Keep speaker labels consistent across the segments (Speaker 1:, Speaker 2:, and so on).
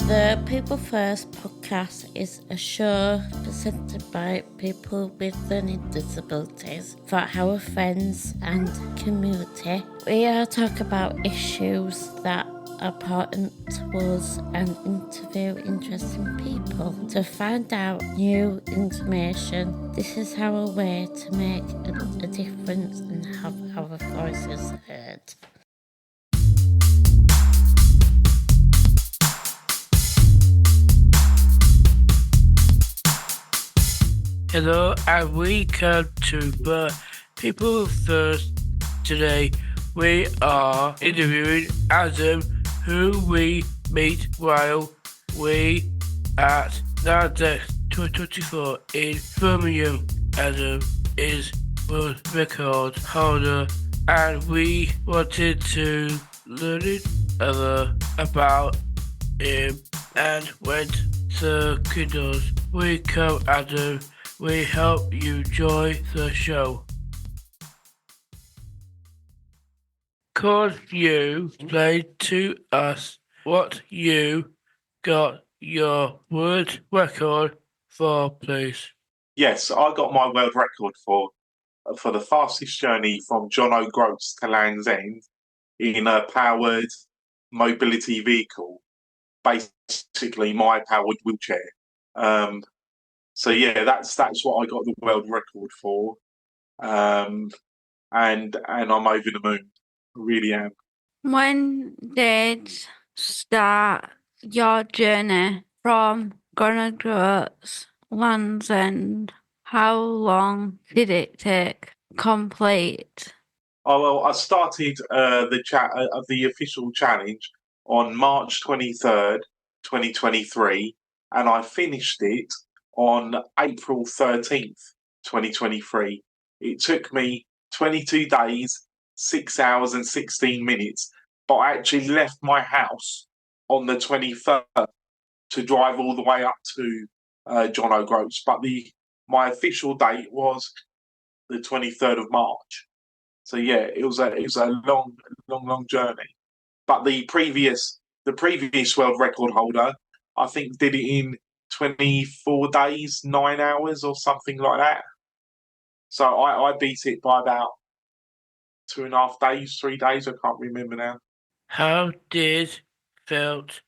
Speaker 1: The People First podcast is a show presented by people with learning disabilities for our friends and community. We talk about issues that are important to us and interview interesting people to find out new information. This is our way to make a difference and have our voices heard.
Speaker 2: Hello, and we come to the People First. Today we are interviewing Adam, who we meet while we at NAIDEX 2024 in Birmingham. Adam is world record holder, and we wanted to learn about him and went to Guinness. We come, Adam. We hope you enjoy the show. Could you explain to us what you got your world record for, please?
Speaker 3: Yes, I got my world record for the fastest journey from John O'Groats to Land's End in a powered mobility vehicle, basically my powered wheelchair. So yeah, that's what I got the world record for, and I'm over the moon. I really am.
Speaker 4: When did start your journey from John O'Groats, Land's End? How long did it take complete?
Speaker 3: Oh well, I started the official challenge on March 23rd, 2023, and I finished it on April 13th, 2023. It took me 22 days, 6 hours and 16 minutes, but I actually left my house on the 23rd to drive all the way up to John O'Groats, but my official date was the 23rd of March. So yeah, it was a long journey. But the previous world record holder, I think, did it in 24 days, 9 hours or something like that. So I beat it by about 2.5 days, 3 days, I can't remember now.
Speaker 2: How did felt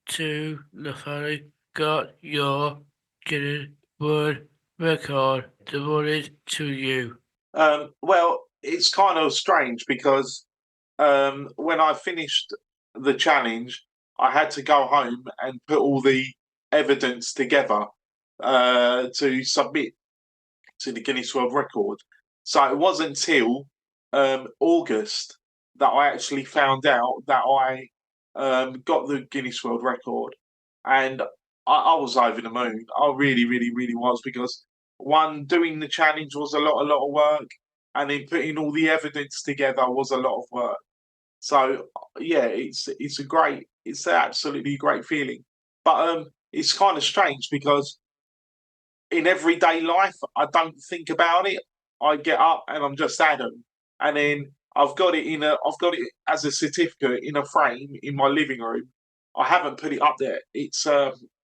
Speaker 2: to the family got your Guinness World Record awarded to you?
Speaker 3: Well, it's kind of strange because when I finished the challenge, I had to go home and put all the evidence together to submit to the Guinness World Record. So it wasn't until August that I actually found out that I got the Guinness World Record, and I was over the moon. I really was, because doing the challenge was a lot of work, and then putting all the evidence together was a lot of work. So yeah, it's an absolutely great feeling. But it's kind of strange because in everyday life I don't think about it. I get up and I'm just Adam, and then I've got it as a certificate in a frame in my living room. I haven't put it up there. It's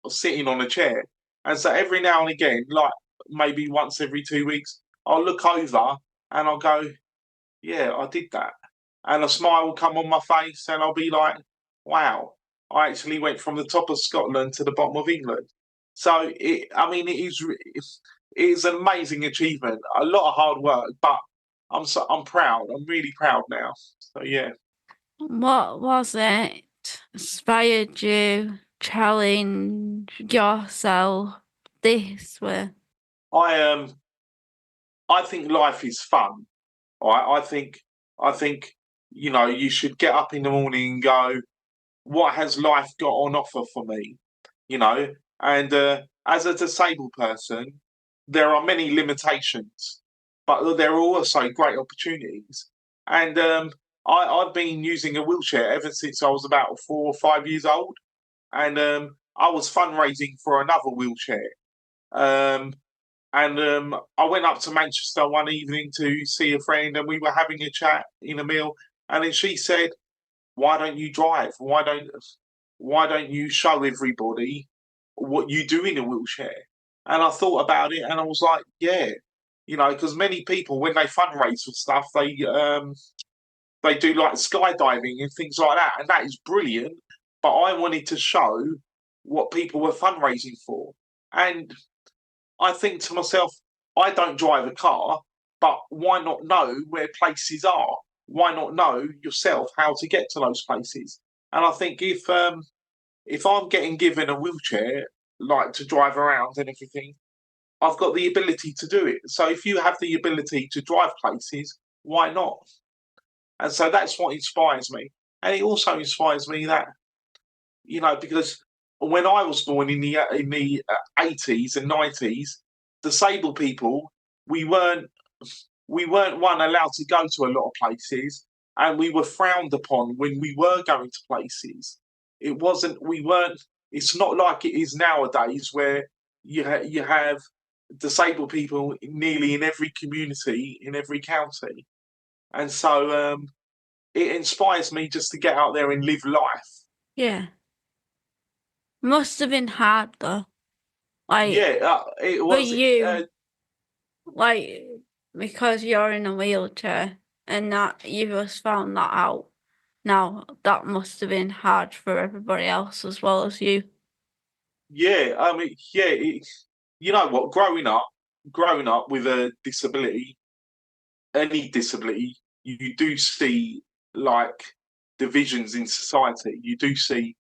Speaker 3: sitting on a chair, and so every now and again, like maybe once every 2 weeks, I'll look over and I'll go, yeah, I did that. And a smile will come on my face and I'll be like, wow, I actually went from the top of Scotland to the bottom of England. So, it is an amazing achievement, a lot of hard work, but I'm proud. I'm really proud now. So, yeah.
Speaker 4: What was it inspired you challenge yourself this way?
Speaker 3: I think life is fun. I think you should get up in the morning and go, what has life got on offer for me? And as a disabled person, there are many limitations, but there are also great opportunities. And I've been using a wheelchair ever since I was about 4 or 5 years old, and I was fundraising for another wheelchair. And I went up to Manchester one evening to see a friend, and we were having a chat in a meal. And then she said, "Why don't you drive? Why why don't you show everybody what you do in a wheelchair? And I thought about it, and I was like, yeah, because many people, when they fundraise for stuff, they do like skydiving and things like that, and that is brilliant. But I wanted to show what people were fundraising for, and I think to myself, I don't drive a car, but why not know where places are? Why not know yourself how to get to those places? And I think if I'm getting given a wheelchair, like to drive around and everything, I've got the ability to do it. So if you have the ability to drive places, why not? And so that's what inspires me. And it also inspires me that, because when I was born in the 80s and 90s, disabled people, we weren't allowed to go to a lot of places, and we were frowned upon when we were going to places. It's not like it is nowadays, where you have disabled people nearly in every community, in every county. And so it inspires me just to get out there and live life.
Speaker 4: Yeah. Must have been hard though.
Speaker 3: It was.
Speaker 4: For you, because you're in a wheelchair and that you just found that out. Now, that must have been hard for everybody else as well as you.
Speaker 3: Yeah, I mean, you know what? Growing up with a disability, any disability, you do see like divisions in society. You do see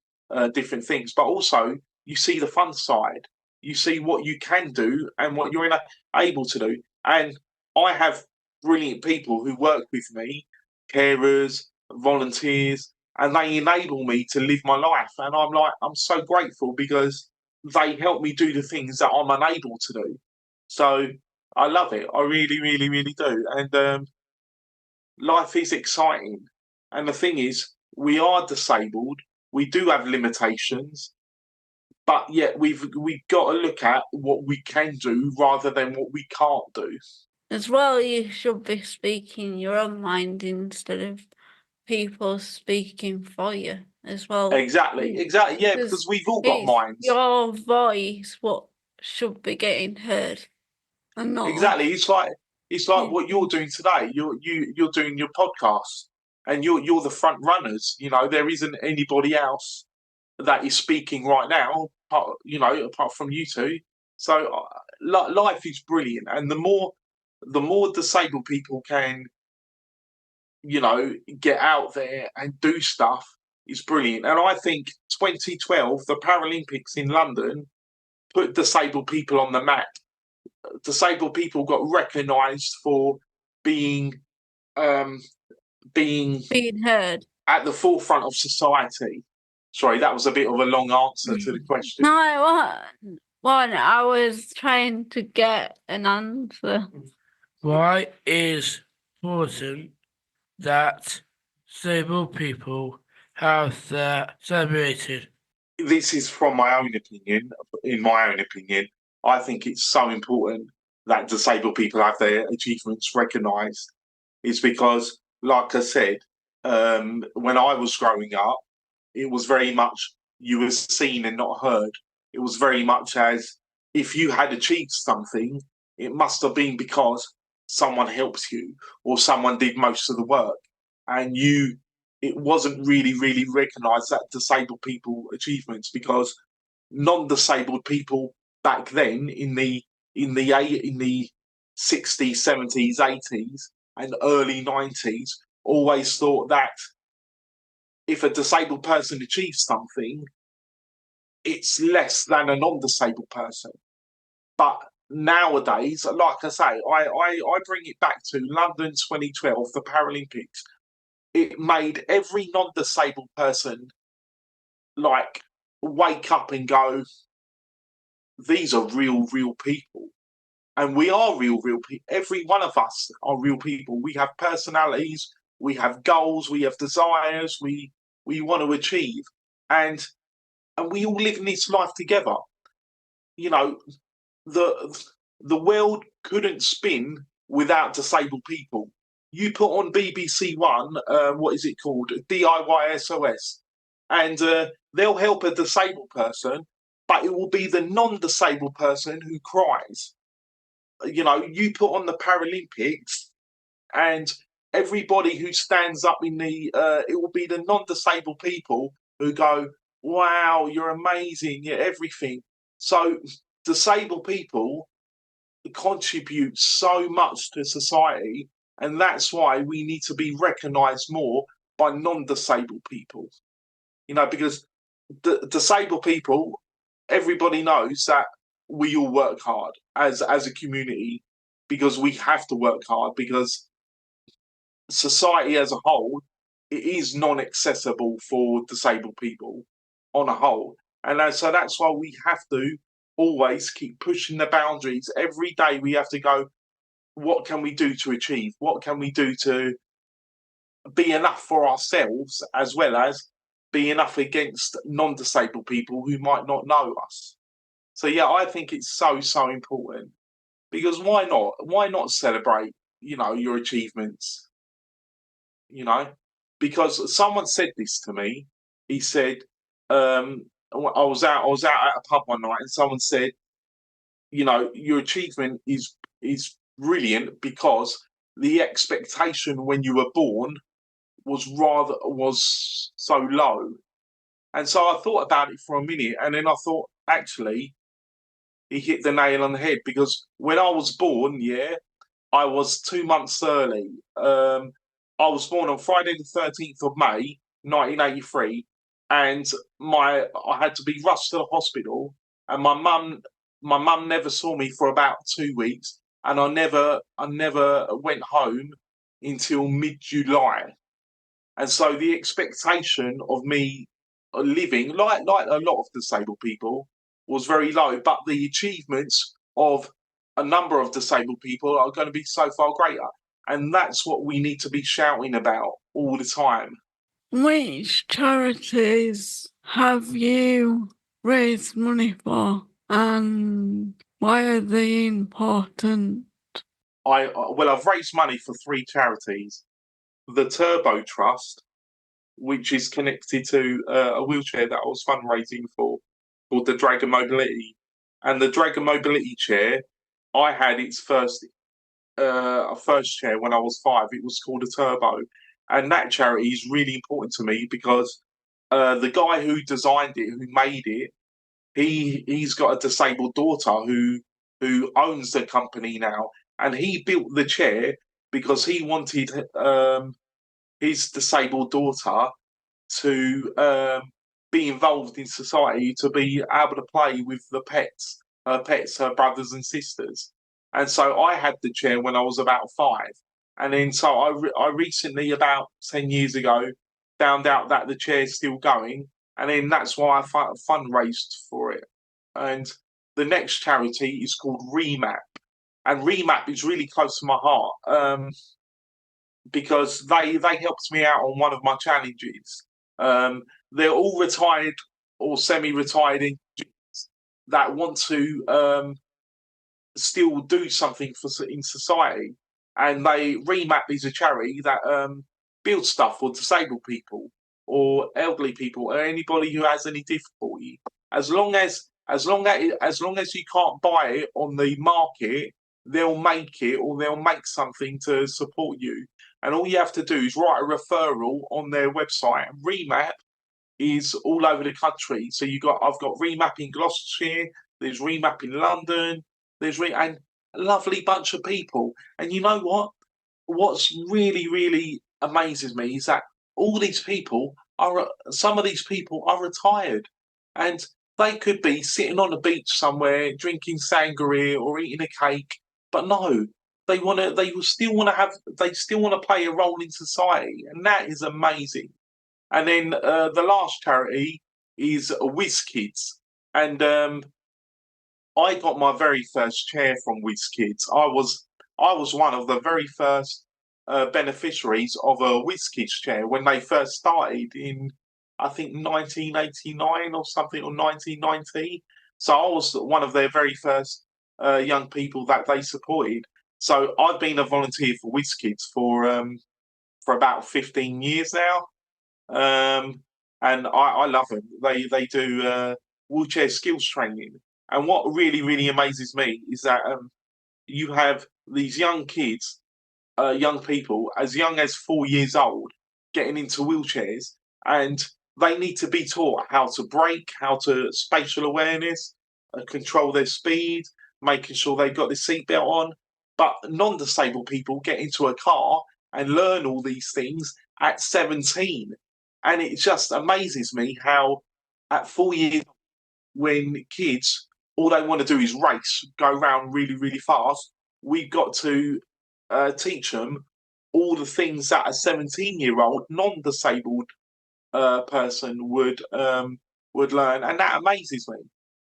Speaker 3: different things, but also you see the fun side. You see what you can do and what you're able to do. And I have brilliant people who work with me, carers, volunteers, and they enable me to live my life. And I'm so grateful because they help me do the things that I'm unable to do. So I love it. I really, really, really do. And life is exciting. And the thing is, we are disabled. We do have limitations, but yet we've got to look at what we can do rather than what we can't do.
Speaker 4: As well, you should be speaking your own mind instead of people speaking for you as well.
Speaker 3: Exactly. Yeah, because we've all got minds.
Speaker 4: Your voice what should be getting heard, and not
Speaker 3: exactly. It's like what you're doing today. You're doing your podcast, and you're the front runners. There isn't anybody else that is speaking right now, apart from you two. So life is brilliant, and the more disabled people can, get out there and do stuff is brilliant. And I think 2012, the Paralympics in London, put disabled people on the map. Disabled people got recognised for being
Speaker 4: heard
Speaker 3: at the forefront of society. Sorry, that was a bit of a long answer to the question.
Speaker 4: No, it wasn't. I was trying to get an answer.
Speaker 2: Why is it important that disabled people have that celebrated?
Speaker 3: This is from my own opinion. In my own opinion, I think it's so important that disabled people have their achievements recognised. It's because, like I said, when I was growing up, it was very much you were seen and not heard. It was very much as if you had achieved something, it must have been because someone helped you or someone did most of the work. And it wasn't really, really recognised that disabled people achievements, because non-disabled people back then in the 60s, 70s, 80s and early 90s always thought that if a disabled person achieves something, it's less than a non-disabled person. But nowadays, like I say, I bring it back to London 2012, the Paralympics. It made every non-disabled person wake up and go, these are real people. And we are real people. Every one of us are real people. We have personalities, we have goals, we have desires, we want to achieve. And we all live in this life together. The world couldn't spin without disabled people. You put on BBC One, what is it called? DIY SOS. and they'll help a disabled person, but it will be the non-disabled person who cries. You know, you put on the Paralympics, and everybody who stands up in the, it will be the non-disabled people who go, wow, you're amazing, you're everything. So disabled people contribute so much to society, and that's why we need to be recognised more by non-disabled people. You know, because disabled people, everybody knows that we all work hard as a community, because we have to work hard, because society as a whole, it is non-accessible for disabled people on a whole. And so that's why we have to always keep pushing the boundaries. Every day we have to go, what can we do to achieve? What can we do to be enough for ourselves, as well as be enough against non-disabled people who might not know us? So yeah, I think it's so important, because why not? Why not celebrate, you know, your achievements? You know, because someone said this to me. He said, I was out at a pub one night, and someone said, you know, your achievement is brilliant because the expectation when you were born was so low. And so I thought about it for a minute, and then I thought, actually, he hit the nail on the head, because when I was born, yeah, I was 2 months early. I was born on Friday the 13th of May, 1983, and I had to be rushed to the hospital, and my mum never saw me for about 2 weeks, and I never went home until mid-July. And so the expectation of me living, like a lot of disabled people, was very low, but the achievements of a number of disabled people are going to be so far greater. And that's what we need to be shouting about all the time.
Speaker 5: Which charities have you raised money for, and why are they important?
Speaker 3: I've raised money for 3 charities. The Turbo Trust, which is connected to a wheelchair that I was fundraising for, called the Dragon Mobility. And the Dragon Mobility chair, I had its first chair when I was 5. It was called a Turbo. And that charity is really important to me, because the guy who designed it, who made it, he's got a disabled daughter who owns the company now. And he built the chair because he wanted his disabled daughter to be involved in society, to be able to play with the pets, her brothers and sisters. And so I had the chair when I was about 5. And then so I recently, about 10 years ago, found out that the chair's still going. And then that's why I fundraised for it. And the next charity is called Remap. And Remap is really close to my heart, because they helped me out on one of my challenges. They're all retired or semi-retired individuals that want to still do something in society. And Remap is a charity that builds stuff for disabled people or elderly people or anybody who has any difficulty. As long as you can't buy it on the market, they'll make it, or they'll make something to support you. And all you have to do is write a referral on their website. Remap is all over the country. So I've got Remap in Gloucestershire, there's Remap in London, and a lovely bunch of people. And you know what? What's really amazes me is that some of these people are retired, and they could be sitting on a beach somewhere drinking sangria or eating a cake, but no, they still want to play a role in society, and that is amazing. And then the last charity is WizKids, and I got my very first chair from WizKids. I was one of the very first beneficiaries of a WizKids chair when they first started in, I think, 1989 or something, or 1990. So I was one of their very first young people that they supported. So I've been a volunteer for WizKids for about 15 years now. and I love them. They do wheelchair skills training, and what really amazes me is that you have these young kids, young people, as young as 4 years old, getting into wheelchairs, and they need to be taught how to brake, how to spatial awareness, control their speed, making sure they've got the seatbelt on. But non-disabled people get into a car and learn all these things at 17. And it just amazes me how at 4 years, when kids, all they want to do is race, go around really fast, we've got to teach them all the things that a 17-year-old non-disabled person would learn, and that amazes me.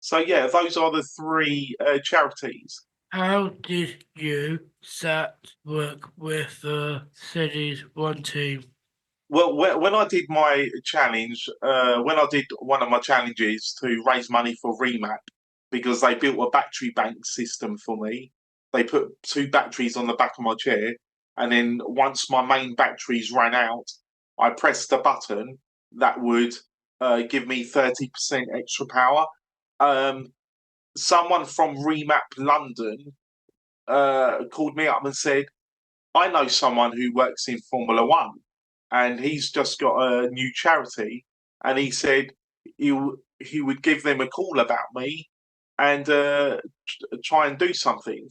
Speaker 3: So yeah, those are the three charities.
Speaker 2: How did you work with the Cities One team?
Speaker 3: Well, when I did my challenge, when I did one of my challenges to raise money for Remap, because they built a battery bank system for me, they put 2 batteries on the back of my chair, and then once my main batteries ran out, I pressed a button that would give me 30% extra power. Someone from Remap London called me up and said, I know someone who works in Formula One, and he's just got a new charity, and he said he would give them a call about me and try and do something.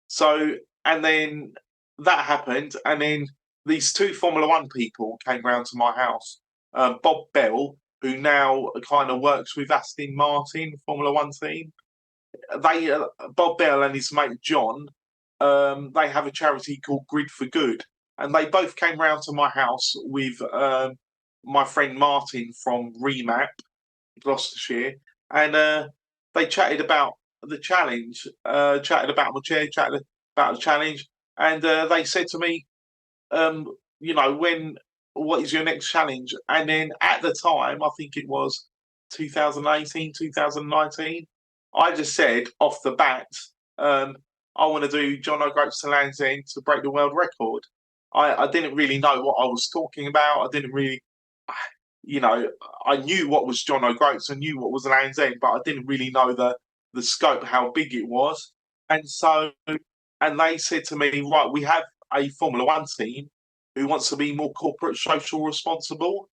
Speaker 3: So, and then that happened, and then these 2 Formula One people came round to my house. Bob Bell, who now kind of works with Aston Martin Formula One team. Bob Bell and his mate John, they have a charity called Grid for Good, and they both came round to my house with my friend Martin from Remap, Gloucestershire, and they chatted about the challenge, chatted about my chair, chatted about the challenge, and they said to me, what is your next challenge? And then at the time, I think it was 2018, 2019, I just said off the bat, I want to do John O'Groats to Land's End to break the world record. I didn't really know what I was talking about. I didn't really, I knew what was John O'Groats, I knew what was Land's End, but I didn't really know the scope, how big it was. And they said to me, right, we have a Formula One team who wants to be more corporate social responsible.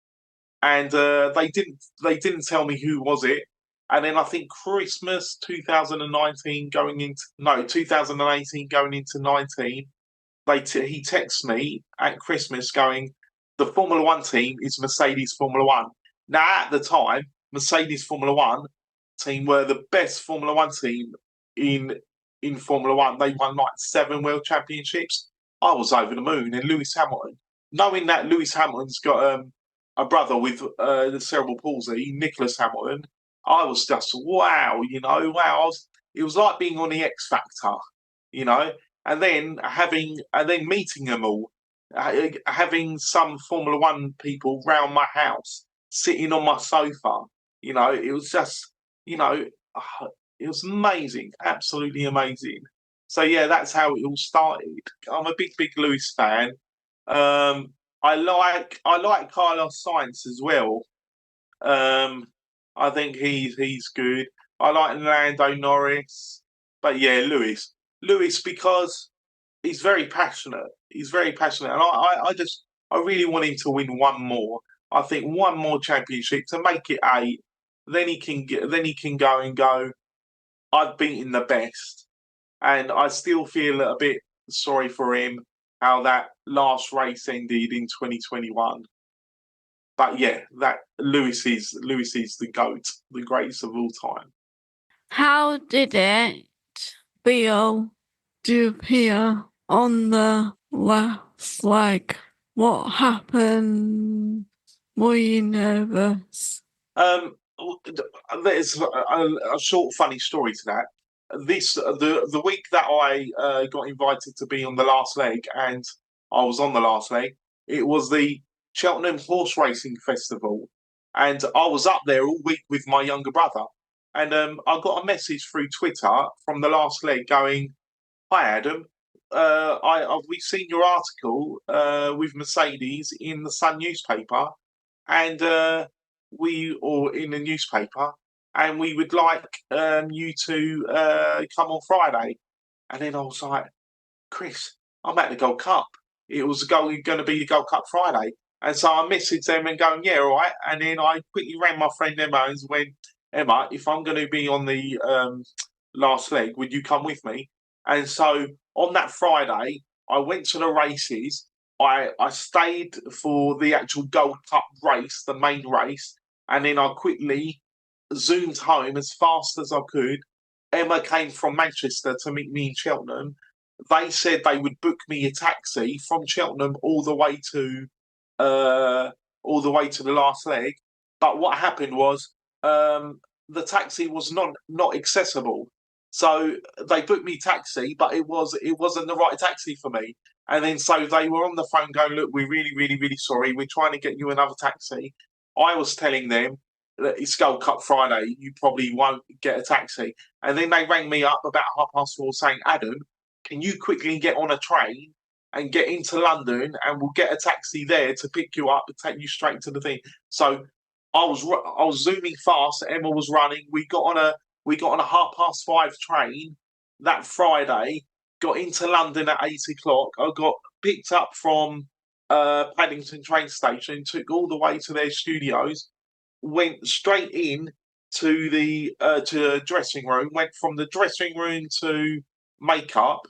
Speaker 3: And they didn't tell me who was it. And then I think Christmas 2018 going into 19, he texts me at Christmas going, the Formula One team is Mercedes Formula One. Now at the time, Mercedes Formula One team were the best Formula One team in Formula One. They won like 7 world championships. I was over the moon. And Lewis Hamilton, knowing that Lewis Hamilton's got a brother with the cerebral palsy, Nicholas Hamilton, I was just wow. It was like being on the X Factor, and then meeting them all, having some Formula One people round my house, sitting on my sofa. It was just, it was amazing, absolutely amazing. So yeah, that's how it all started. I'm a big Lewis fan. I like Carlos Sainz as well. I think he's good. I like Lando Norris, but yeah, Lewis because he's very passionate. He's very passionate, and I really want him to win one more. I think one more championship to make it 8. Then he can go. I've beaten the best, and I still feel a bit sorry for him how that last race ended in 2021. But yeah, that Lewis is the GOAT, the greatest of all time.
Speaker 5: How did it feel to appear on the last leg? What happened? Were you nervous?
Speaker 3: There's a short, funny story to that. The week that I got invited to be on the last leg, and I was on the last leg, it was the Cheltenham Horse Racing Festival, and I was up there all week with my younger brother, and I got a message through Twitter from the last leg going, "Hi Adam, we've seen your article with Mercedes in the Sun newspaper, and or in the newspaper, and we would like you to come on Friday. And then I was like, Chris, I'm at the Gold Cup. It was going to be the Gold Cup Friday. And so I messaged them and going, yeah, all right. And then I quickly rang my friend Emma and went, Emma, if I'm going to be on the last leg, would you come with me? And so on that Friday, I went to the races. I stayed for the actual Gold Cup race, the main race. And then I quickly zoomed home as fast as I could. Emma came from Manchester to meet me in Cheltenham. They said they would book me a taxi from Cheltenham all the way to the last leg. But what happened was the taxi was not accessible. So they booked me taxi, but it wasn't the right taxi for me. And then so they were on the phone going, look, we're really, really, really sorry. We're trying to get you another taxi. I was telling them that it's Gold Cup Friday. You probably won't get a taxi. And then they rang me up about 4:30 saying, Adam, can you quickly get on a train and get into London, and we'll get a taxi there to pick you up and take you straight to the thing. So I was zooming fast. Emma was running. We got on a 5:30 train that Friday. Got into London at 8:00. I got picked up from Paddington train station. Took all the way to their studios. Went straight in to the dressing room. Went from the dressing room to makeup.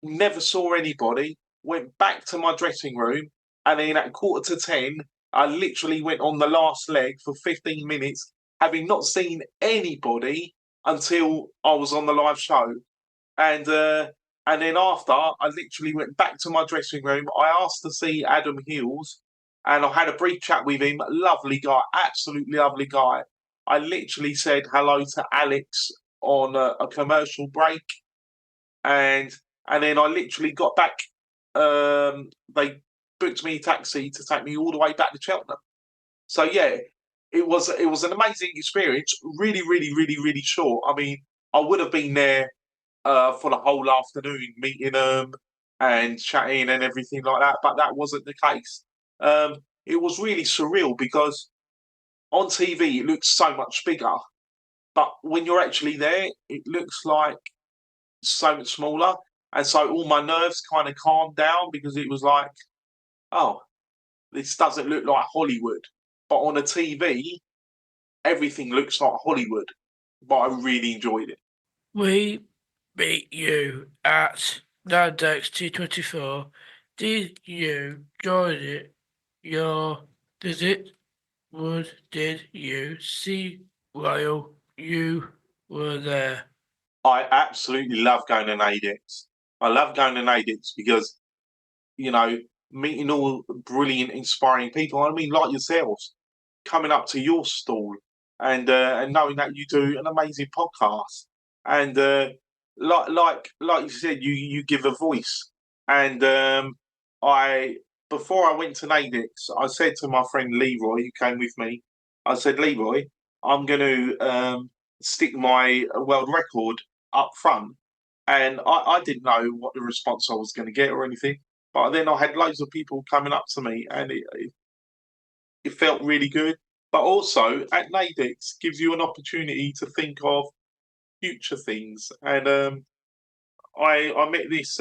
Speaker 3: Never saw anybody. Went back to my dressing room, and then at 9:45, I literally went on the last leg for 15 minutes, having not seen anybody until I was on the live show. And then after, I literally went back to my dressing room. I asked to see Adam Hills, and I had a brief chat with him. Lovely guy, absolutely lovely guy. I literally said hello to Alex on a commercial break, and then I literally got back. They booked me a taxi to take me all the way back to Cheltenham. So yeah, it was an amazing experience. Really, really, really, really short. I mean, I would have been there for the whole afternoon, meeting them and chatting and everything like that, but that wasn't the case. It was really surreal because on TV it looks so much bigger, but when you're actually there, it looks like so much smaller. And so all my nerves kind of calmed down because it was like, oh, this doesn't look like Hollywood. But on a TV, everything looks like Hollywood. But I really enjoyed it.
Speaker 2: We beat you at NAIDEX 224. Did you join it? Your visit? What did you see while you were there?
Speaker 3: I absolutely love going to NAIDEX. I love going to NAIDEX because, meeting all brilliant, inspiring people. I mean, like yourselves, coming up to your stall and knowing that you do an amazing podcast. And like you said, you give a voice. And before I went to NAIDEX, I said to my friend Leroy, who came with me, I said, Leroy, I'm going to stick my world record up front. And I didn't know what the response I was going to get or anything. But then I had loads of people coming up to me, and it felt really good. But also, at NAIDEX gives you an opportunity to think of future things. And I met this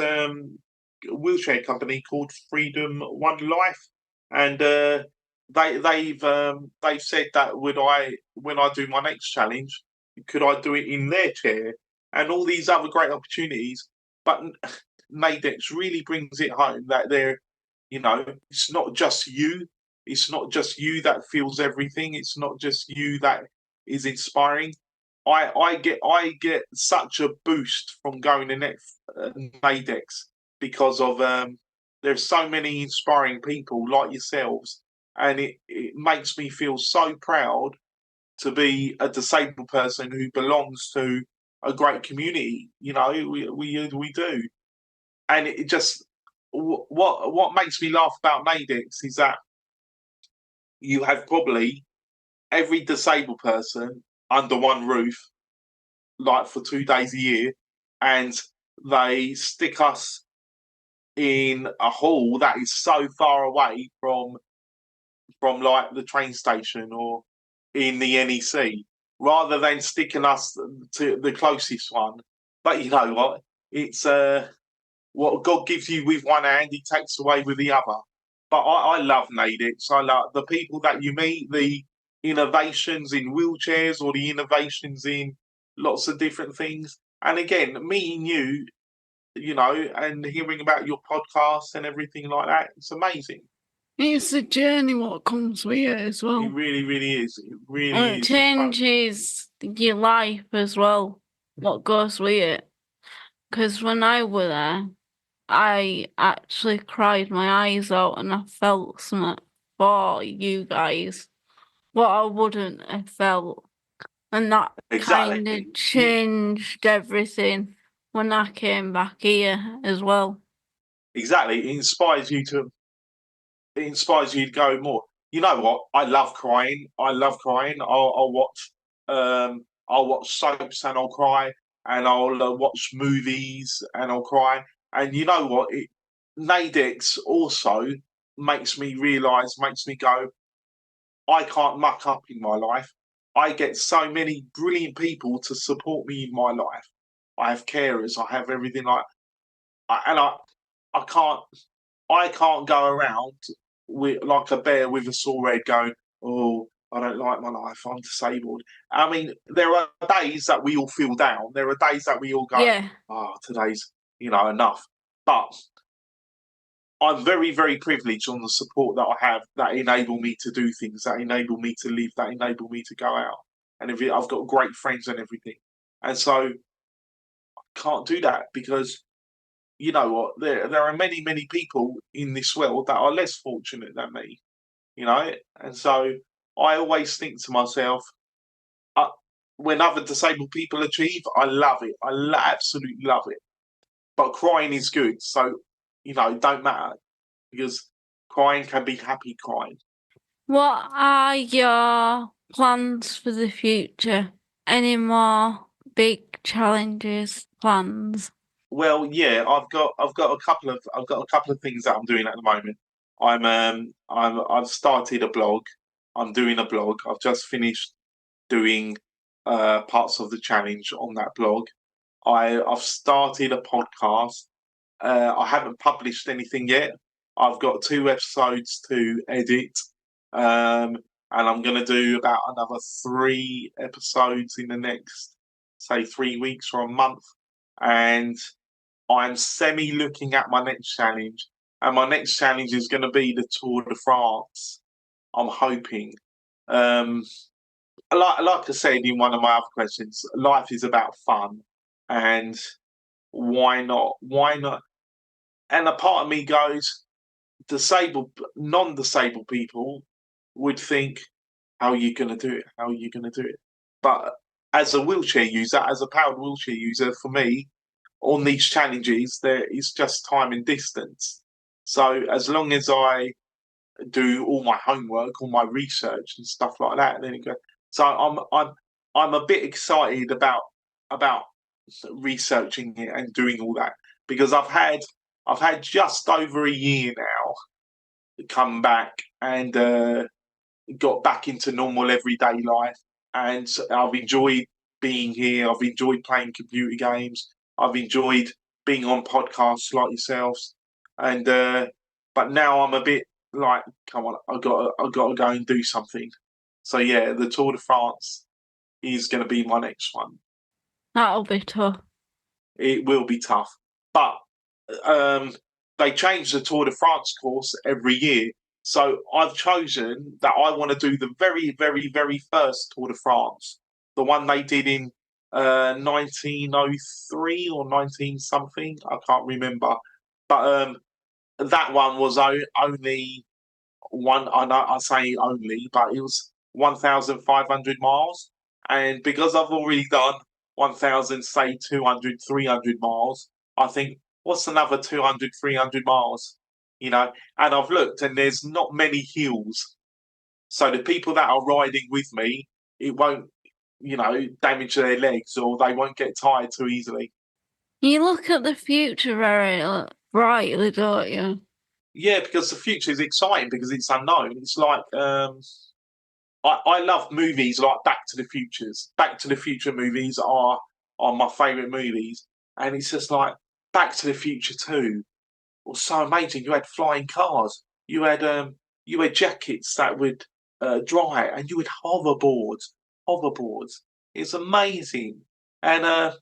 Speaker 3: wheelchair company called Freedom One Life, and they've said that when I do my next challenge, could I do it in their chair? And all these other great opportunities, but NAIDEX really brings it home that it's not just you. It's not just you that feels everything. It's not just you that is inspiring. I get such a boost from going to NAIDEX because of there's so many inspiring people like yourselves, and it makes me feel so proud to be a disabled person who belongs to a great community. We do. And it just what makes me laugh about NAIDEX is that you have probably every disabled person under one roof, like for 2 days a year, and they stick us in a hall that is so far away from like the train station or in the NEC rather than sticking us to the closest one. But you know what? It's what God gives you with one hand, He takes away with the other. But I love NAIDEX. I love the people that you meet, the innovations in wheelchairs or the innovations in lots of different things. And again, meeting you, you know, and hearing about your podcast and everything like that, it's amazing.
Speaker 5: It's the journey what comes with it as well.
Speaker 3: It really, really is. It
Speaker 4: And
Speaker 3: really
Speaker 4: it
Speaker 3: is.
Speaker 4: changes your life as well, what goes with it. Because when I was there, I actually cried my eyes out and I felt something for you guys, what I wouldn't have felt. And that
Speaker 3: Exactly.
Speaker 4: kind of changed everything when I came back here as well.
Speaker 3: Exactly. It inspires you to go more. You know what? I love crying. I'll watch soaps and I'll cry, and I'll watch movies and I'll cry. And you know what? NAIDEX also makes me realise, makes me go, I can't muck up in my life. I get so many brilliant people to support me in my life. I have carers. I have everything I can't go around with like a bear with a sore head going, oh, I don't like my life, I'm disabled. I mean, there are days that we all feel down. There are days that we all go,
Speaker 4: Yeah.
Speaker 3: today's, enough. But I'm very, very privileged on the support that I have that enable me to do things, that enable me to live, that enable me to go out. And I've got great friends and everything. And so I can't do that because you know what? There are many, many people in this world that are less fortunate than me, and so I always think to myself, when other disabled people achieve, I love it. Absolutely love it. But crying is good, so don't matter because crying can be happy crying.
Speaker 4: What are your plans for the future? Any more big challenges, plans?
Speaker 3: Well, yeah, I've got a couple of things that I'm doing at the moment. I've started a blog. I'm doing a blog. I've just finished doing parts of the challenge on that blog. I've started a podcast. I haven't published anything yet. I've got 2 episodes to edit, and I'm going to do about another 3 episodes in the next, say, 3 weeks or a month. And I'm looking at my next challenge, and my next challenge is going to be the Tour de France. I'm hoping. Like I said in one of my other questions, life is about fun, and why not? Why not? And a part of me goes, non-disabled people would think, how are you going to do it? How are you going to do it? But as a wheelchair user, as a powered wheelchair user, for me, on these challenges, there is just time and distance. So as long as I do all my homework, all my research and stuff like that, then it goes. So I'm a bit excited about researching it and doing all that because I've had just over a year now come back and got back into normal everyday life, and I've enjoyed being here. I've enjoyed playing computer games. I've enjoyed being on podcasts like yourselves, and but now I'm a bit like, come on, I got to go and do something. So yeah, the Tour de France is going to be my next one.
Speaker 4: That'll be tough.
Speaker 3: It will be tough, but they change the Tour de France course every year. So I've chosen that I want to do the very, very, very first Tour de France, the one they did in 1903 or 19 something. I can't remember, but that one was only one. I know I say only, but it was 1,500 miles, and because I've already done 1,000, say 200, 300 miles, I think, what's another 200, 300 miles? And I've looked and there's not many hills. So the people that are riding with me, it won't, damage their legs or they won't get tired too easily.
Speaker 4: You look at the future very brightly, don't you?
Speaker 3: Yeah, because the future is exciting because it's unknown. It's like, I love movies like Back to the Futures. Back to the Future movies are my favourite movies, and it's just like Back to the Future 2 was so amazing. You had flying cars, you had jackets that would dry, and you had hoverboards. Hoverboards. It's amazing, and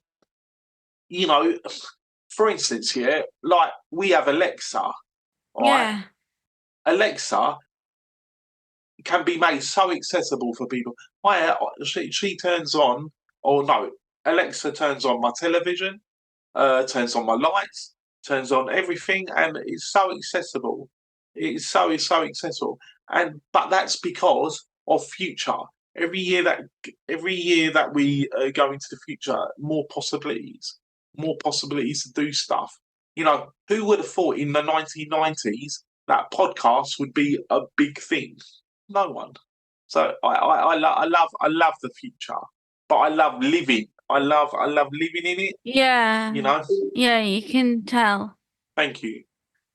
Speaker 3: you know, for instance, yeah, like we have Alexa, right?
Speaker 4: Yeah.
Speaker 3: Alexa can be made so accessible for people. She turns on, or no, Alexa turns on my television, turns on my lights, turns on everything, and it's so accessible. It's so accessible, and but that's because of future. Every year that we go into the future, more possibilities to do stuff. You know, who would have thought in the 1990s that podcasts would be a big thing? No one. So I love the future, but I love living. I love living in it.
Speaker 4: Yeah.
Speaker 3: You know.
Speaker 4: Yeah, you can tell.
Speaker 3: Thank you.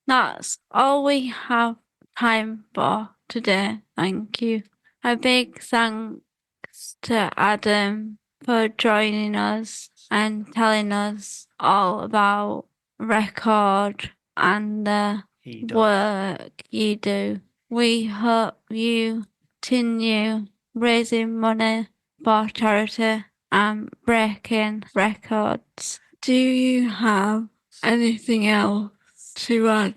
Speaker 4: That's all we have time for today. Thank you. A big thanks to Adam for joining us and telling us all about record and the work you do. We hope you continue raising money for charity and breaking records.
Speaker 5: Do you have anything else to add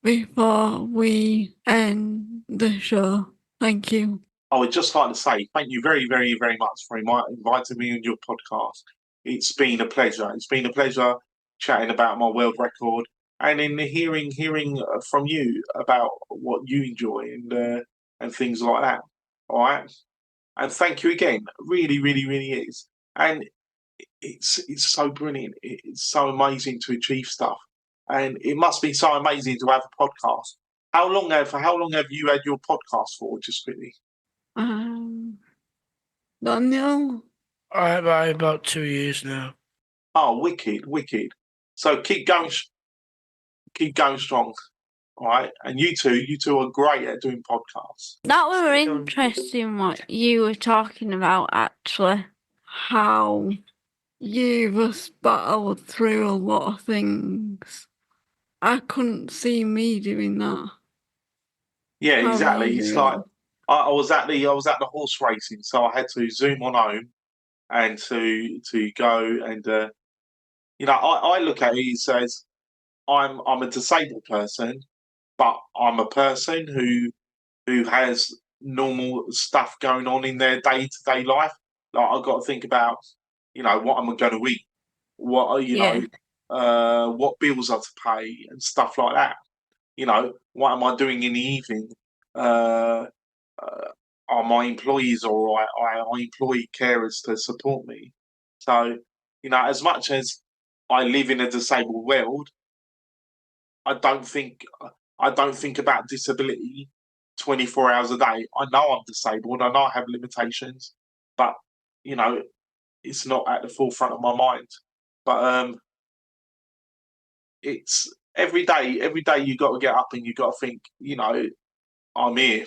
Speaker 5: before we end the show? Thank you.
Speaker 3: I would just like to say thank you very, very, very much for inviting me on your podcast. It's been a pleasure. It's been a pleasure chatting about my world record and in hearing from you about what you enjoy and things like that. All right, and thank you again. Really, really, really is. And it's so brilliant. It's so amazing to achieve stuff, and it must be so amazing to have a podcast. How long have you had your podcast for? Just quickly.
Speaker 5: Daniel?
Speaker 2: About 2 years now.
Speaker 3: Oh, wicked. So keep going strong. All right, and you two are great at doing podcasts.
Speaker 4: That was interesting what you were talking about, actually.
Speaker 5: How you've battled through a lot of things. I couldn't see me doing that.
Speaker 3: Yeah,
Speaker 5: How
Speaker 3: exactly.
Speaker 5: you
Speaker 3: It's
Speaker 5: do
Speaker 3: like
Speaker 5: it.
Speaker 3: I was at the horse racing, so I had to zoom on home and to go and I look at it as I'm a disabled person, but I'm a person who has normal stuff going on in their day-to-day life. Like I've got to think about, what am I going to eat? What what bills are to pay and stuff like that. What am I doing in the evening? Are my employees all right? I employ carers to support me. So, as much as I live in a disabled world, I don't think about disability 24 hours a day. I know I'm disabled. I know I have limitations, but it's not at the forefront of my mind. But it's every day. Every day you got to get up and you got to think. I'm here.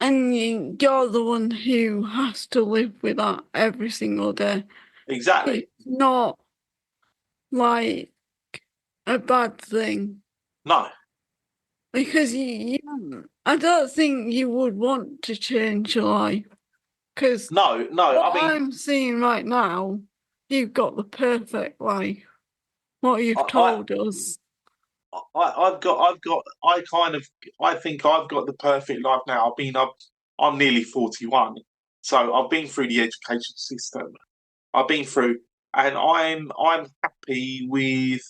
Speaker 5: And you're the one who has to live with that every single day.
Speaker 3: Exactly.
Speaker 5: It's not like a bad thing.
Speaker 3: No.
Speaker 5: Because I don't think you would want to change your life. Because
Speaker 3: No.
Speaker 5: what
Speaker 3: I mean,
Speaker 5: I'm seeing right now, you've got the perfect life. What you've told us.
Speaker 3: I think I've got the perfect life now. I'm nearly 41, so I've been through the education system. I've been through, and I'm happy with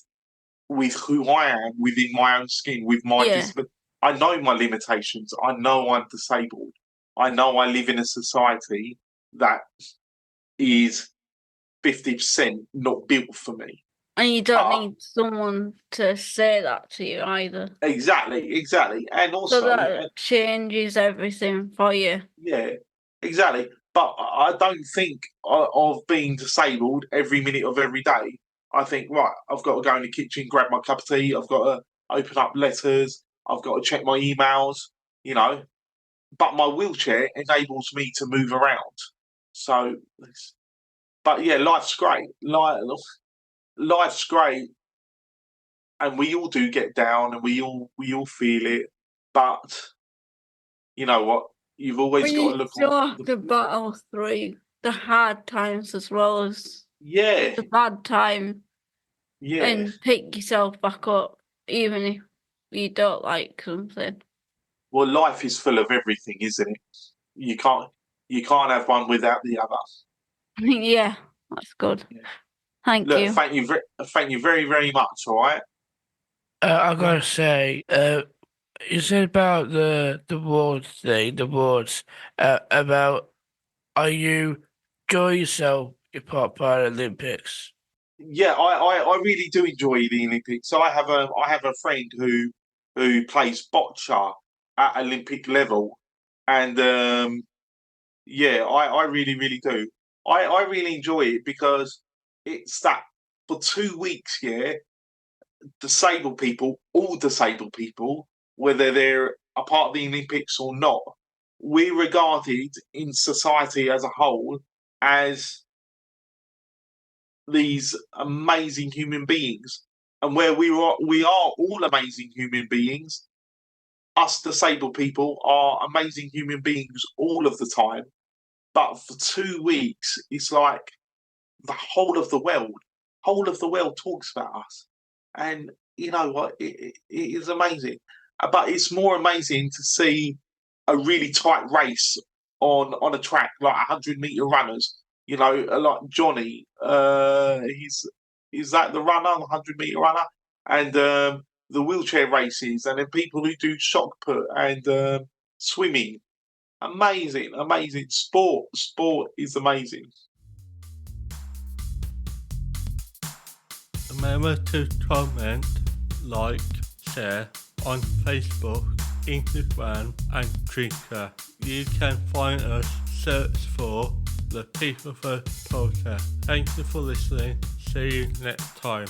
Speaker 3: who I am within my own skin, with my disability. I know my limitations. I know I'm disabled. I know I live in a society that is 50% not built for me.
Speaker 4: And you don't need someone to say that to you either.
Speaker 3: Exactly. And also,
Speaker 4: so that changes everything for you.
Speaker 3: Yeah, exactly. But I don't think of being disabled every minute of every day. I think, right, I've got to go in the kitchen, grab my cup of tea. I've got to open up letters. I've got to check my emails. but my wheelchair enables me to move around. So, but yeah, life's great. Life's great, and we all do get down, and we all feel it. But you know what? You've always got to look
Speaker 4: still
Speaker 3: on
Speaker 4: have to battle through the hard times as well as the bad time, and pick yourself back up, even if you don't like something.
Speaker 3: Well, life is full of everything, isn't it? You can't have one without the other.
Speaker 4: Yeah, that's good.
Speaker 3: Yeah.
Speaker 4: Thank you.
Speaker 3: Thank you very, very much. All right.
Speaker 2: I gotta say, you said about the awards, about are you enjoy yourself your Paralympics?
Speaker 3: Yeah, I really do enjoy the Olympics. I have a friend who plays boccia at Olympic level, and yeah, I really, really do. I really enjoy it because it's that for 2 weeks, yeah, all disabled people, whether they're a part of the Olympics or not, we're regarded in society as a whole as these amazing human beings. And where we are all amazing human beings, us disabled people are amazing human beings all of the time. But for 2 weeks, it's like the whole of the world talks about us. And you know what? It is amazing. But it's more amazing to see a really tight race on a track, like 100-meter runners. You know, like Johnny, he's like the runner, the 100-meter runner, and the wheelchair races, and then people who do shot put and swimming. Amazing. Sport is amazing.
Speaker 6: Remember to comment, like, share on Facebook, Instagram and Twitter. You can find us, search for the People First Podcast. Thank you for listening. See you next time.